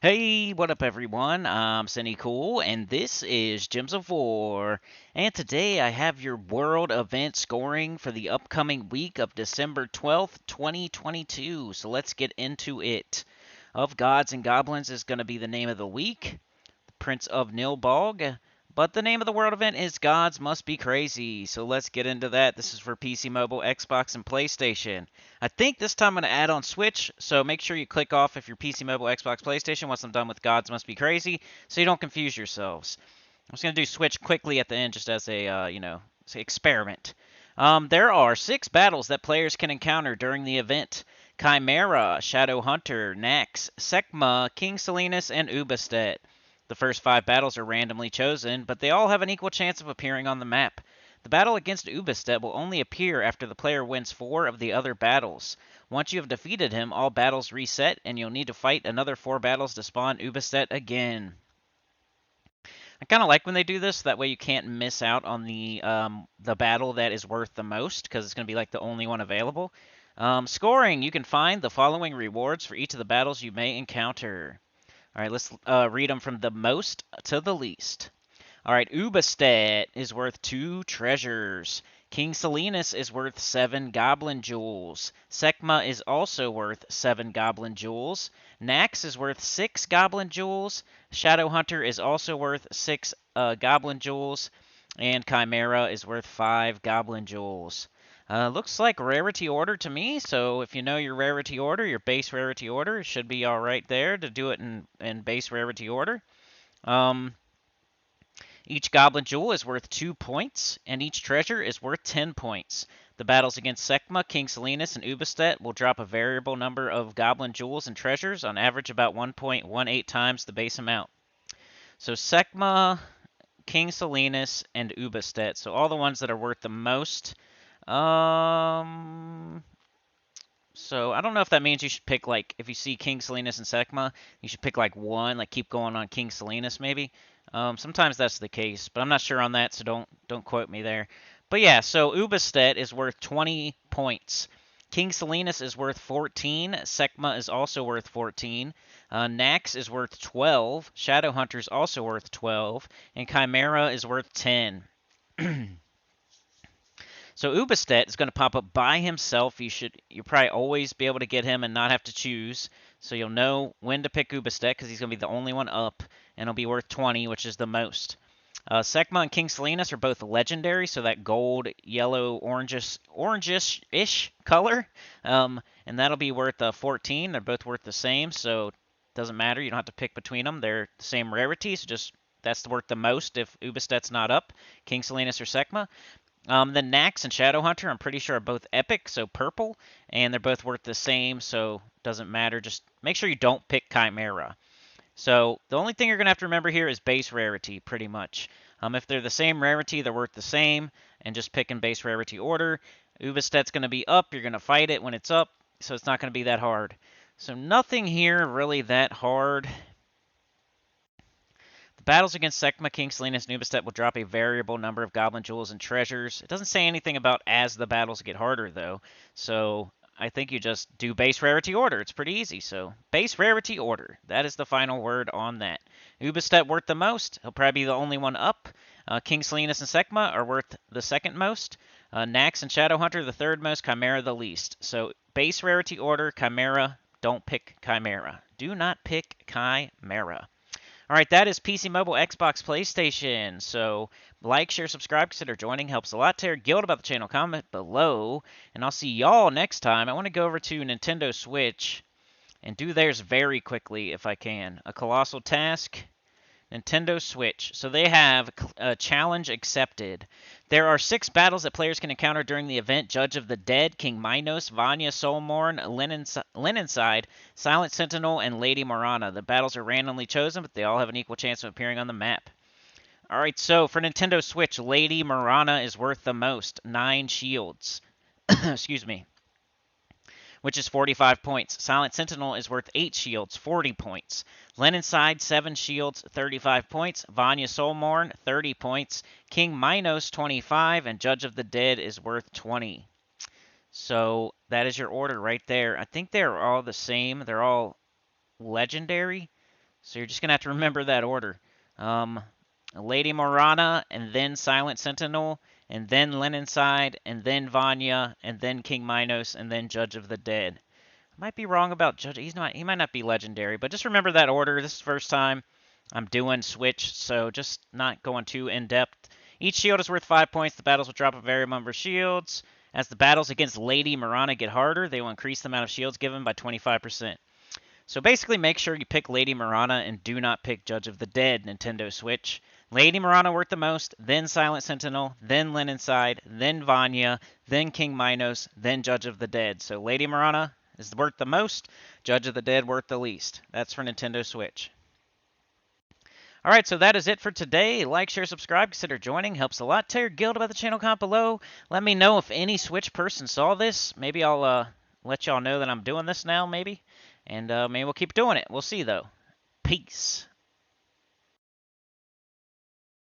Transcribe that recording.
Hey, what up, everyone? I'm Sinnycool, and this is Gems of War. And today I have your world event scoring for the upcoming week of December 12th, 2022. So let's get into it. Of Gods and Goblins is going to be the name of the week. Prince of Nilbog. But the name of the world event is Gods Must Be Crazy. So let's get into that. This is for PC, mobile, Xbox, and PlayStation. I think this time I'm going to add on Switch, so make sure you click off if you're PC, mobile, Xbox, PlayStation once I'm done with Gods Must Be Crazy, so you don't confuse yourselves. I'm just going to do Switch quickly at the end just as a, experiment. There are 6 battles that players can encounter during the event. Chimera, Shadow Hunter, Nax, Sekma, King Salinas, and Ubastet. The first 5 battles are randomly chosen, but they all have an equal chance of appearing on the map. The battle against Ubastet will only appear after the player wins 4 of the other battles. Once you have defeated him, all battles reset, and you'll need to fight another 4 battles to spawn Ubastet again. I kind of like when they do this. That way you can't miss out on the battle that is worth the most, because it's going to be like the only one available. Scoring: you can find the following rewards for each of the battles you may encounter. All right, let's read them from the most to the least. All right, Ubastet is worth 2 treasures. King Salinas is worth 7 goblin jewels. Sekma is also worth 7 goblin jewels. Nax is worth 6 goblin jewels. Shadow Hunter is also worth 6 goblin jewels. And Chimera is worth 5 goblin jewels. Looks like rarity order to me, so if you know your rarity order, your base rarity order, it should be alright there to do it in base rarity order. Um, each Goblin Jewel is worth 2 points, and each treasure is worth 10 points. The battles against Sekma, King Salinas, and Ubastet will drop a variable number of Goblin Jewels and treasures, on average about 1.18 times the base amount. So Sekma, King Salinas, and Ubastet. So all the ones that are worth the most. Um, so I don't know if that means you should pick, like, if you see King Salinas and Sekma, you should pick like one, like keep going on King Salinas maybe. Sometimes that's the case, but I'm not sure on that, so don't quote me there. But yeah, so Ubastet is worth 20 points. King Salinas is worth 14. Sekma is also worth 14. Nax is worth 12. Shadow Hunter is also worth 12. And Chimera is worth 10. So Ubastet is going to pop up by himself. You'll probably always be able to get him and not have to choose. So you'll know when to pick Ubastet because he's going to be the only one up, and he'll be worth 20, which is the most. Sekma and King Salinas are both legendary, so that gold, yellow, orangish color, and that'll be worth 14. They're both worth the same, so it doesn't matter. You don't have to pick between them. They're the same rarity, so just that's worth the most if Ubastet's not up, King Salinas or Sekma. The Nax and Shadow Hunter, I'm pretty sure, are both epic, so purple, and they're both worth the same, so doesn't matter. Just make sure you don't pick Chimera. So the only thing you're going to have to remember here is base rarity, pretty much. If they're the same rarity, they're worth the same, and just pick in base rarity order. Ubastet's going to be up. You're going to fight it when it's up, so it's not going to be that hard. So nothing here really that hard. The battles against Sekma, King Salinas, and Ubastet will drop a variable number of Goblin Jewels and treasures. It doesn't say anything about as the battles get harder, though. So I think you just do base rarity order. It's pretty easy. So base rarity order. That is the final word on that. Ubastet worth the most. He'll probably be the only one up. King Salinas and Sekma are worth the second most. Nax and Shadow Hunter the third most. Chimera the least. So base rarity order, Chimera. Don't pick Chimera. Do not pick Chimera. All right, that is PC, mobile, Xbox, PlayStation. So like, share, subscribe, consider joining. Helps a lot. Tell your guild about the channel. Comment below. And I'll see y'all next time. I want to go over to Nintendo Switch and do theirs very quickly if I can. A colossal task. Nintendo Switch. So they have a challenge accepted. There are 6 battles that players can encounter during the event. Judge of the Dead, King Minos, Vanya Soulmorn, Leninside, Silent Sentinel, and Lady Morana. The battles are randomly chosen, but they all have an equal chance of appearing on the map. Alright, so for Nintendo Switch, Lady Morana is worth the most. 9 shields. Excuse me, which is 45 points. Silent Sentinel is worth 8 shields, 40 points. Leninside, 7 shields, 35 points. Vanya Soulmorn, 30 points. King Minos, 25. And Judge of the Dead is worth 20. So that is your order right there. I think they're all the same. They're all legendary. So you're just going to have to remember that order. Um, Lady Morana, and then Silent Sentinel, and then Leninside, and then Vanya, and then King Minos, and then Judge of the Dead. I might be wrong about Judge. He might not be legendary, but just remember that order. This is the first time I'm doing Switch, so just not going too in depth. Each shield is worth 5 points. The battles will drop a variable number of shields. As the battles against Lady Morana get harder, they will increase the amount of shields given by 25%. So basically, make sure you pick Lady Morana and do not pick Judge of the Dead, Nintendo Switch. Lady Morana worth the most, then Silent Sentinel, then Leninside, then Vanya, then King Minos, then Judge of the Dead. So Lady Morana is worth the most, Judge of the Dead worth the least. That's for Nintendo Switch. Alright, so that is it for today. Like, share, subscribe, consider joining. Helps a lot. Tell your guild about the channel comment below. Let me know if any Switch person saw this. Maybe I'll let y'all know that I'm doing this now, maybe. And maybe we'll keep doing it. We'll see, though. Peace.